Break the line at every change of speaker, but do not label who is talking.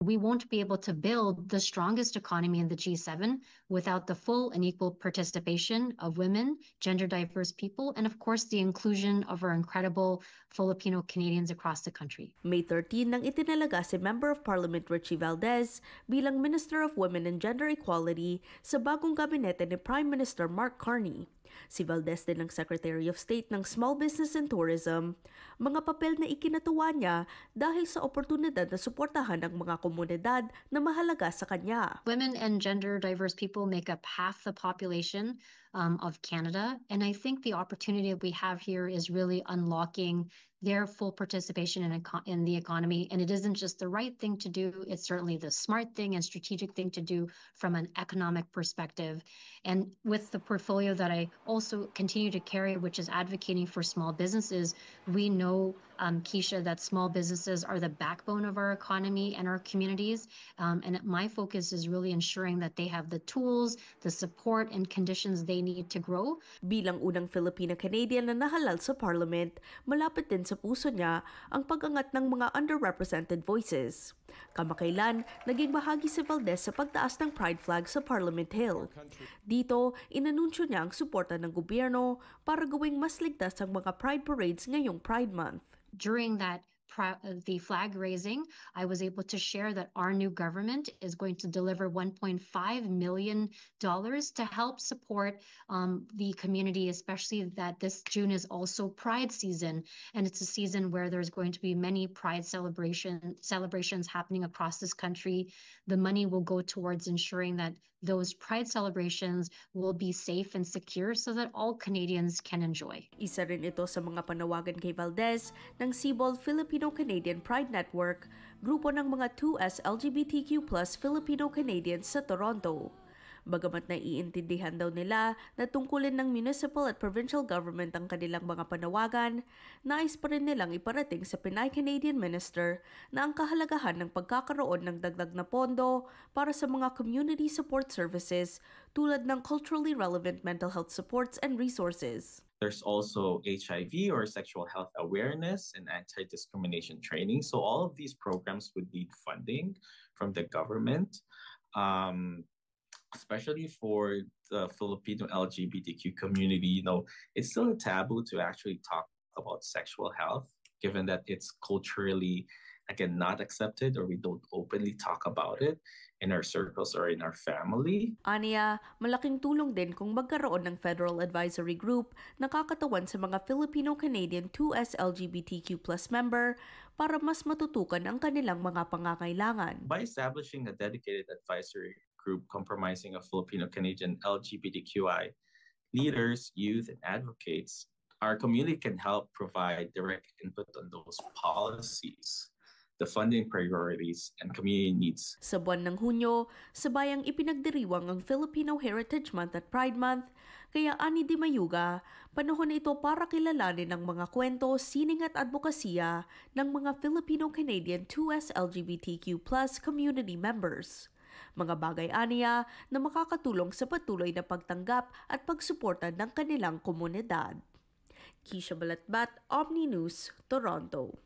We won't be able to build the strongest economy in the G7 without the full and equal participation of women, gender diverse people, and of course the inclusion of our incredible Filipino Canadians across the country.
May 13 nang itinalaga si Member of Parliament Richie Valdez bilang Minister of Women and Gender Equality sa bagong gabinete ni Prime Minister Mark Carney. Si Valdez din ang Secretary of State ng Small Business and Tourism, mga papel na ikinatuwa niya dahil sa oportunidad na suportahan ang mga komunidad na mahalaga sa kanya.
Women and gender diverse people make up half the population of Canada, and I think the opportunity that we have here is really unlocking their full participation in the economy. And it isn't just the right thing to do, it's certainly the smart thing and strategic thing to do from an economic perspective. And with the portfolio that I also continue to carry, which is advocating for small businesses, we know, Keisha, that small businesses are the backbone of our economy and our communities. And my focus is really ensuring that they have the tools, the support, and conditions they need to grow.
Bilang unang Filipina-Canadian na nahalal sa Parliament, malapit din sa puso niya ang pag-angat ng mga underrepresented voices. Kamakailan, naging bahagi si Valdez sa pagtaas ng Pride flag sa Parliament Hill. Dito, inanunsyo niya ang suporta ng gobyerno para gawing mas ligtas ang mga Pride parades ngayong Pride Month.
During the flag raising, I was able to share that our new government is going to deliver $1.5 million to help support the community, especially that this June is also Pride season, and it's a season where there's going to be many Pride celebrations happening across this country. The money will go towards ensuring that those Pride celebrations will be safe and secure so that all Canadians can enjoy.
Isa rin ito sa mga panawagan kay Valdez ng CBOL Filipino-Canadian Pride Network, grupo ng mga 2S LGBTQ+ Filipino-Canadians sa Toronto. Bagamat naiintindihan daw nila na tungkulin ng municipal at provincial government ang kanilang mga panawagan, nais pa rin nilang iparating sa Pinay Canadian Minister na ang kahalagahan ng pagkakaroon ng dagdag na pondo para sa mga community support services tulad ng culturally relevant mental health supports and resources.
There's also HIV or sexual health awareness and anti-discrimination training. So all of these programs would need funding from the government. Especially for the Filipino LGBTQ community, it's still a taboo to actually talk about sexual health, given that it's culturally, again, not accepted, or we don't openly talk about it in our circles or in our family.
Aniya, malaking tulong din kung magkaroon ng Federal Advisory Group na kakatawan sa mga Filipino-Canadian 2S LGBTQ+ member para mas matutukan ang kanilang mga pangangailangan.
By establishing a dedicated advisory group comprising of Filipino-Canadian LGBTQI leaders, youth, and advocates, our community can help provide direct input on those policies, the funding priorities, and community needs.
Sa buwan ng Hunyo, sabayang ipinagdiriwang ang Filipino Heritage Month at Pride Month, kaya ani di mayuga, panahon ito para kilalanin ang mga kwento, sining at advokasya ng mga Filipino-Canadian 2S LGBTQ+ community members. Mga bagay aniya na makakatulong sa patuloy na pagtanggap at pagsuporta ng kanilang komunidad. Keisha Balatbat, Omni News, Toronto.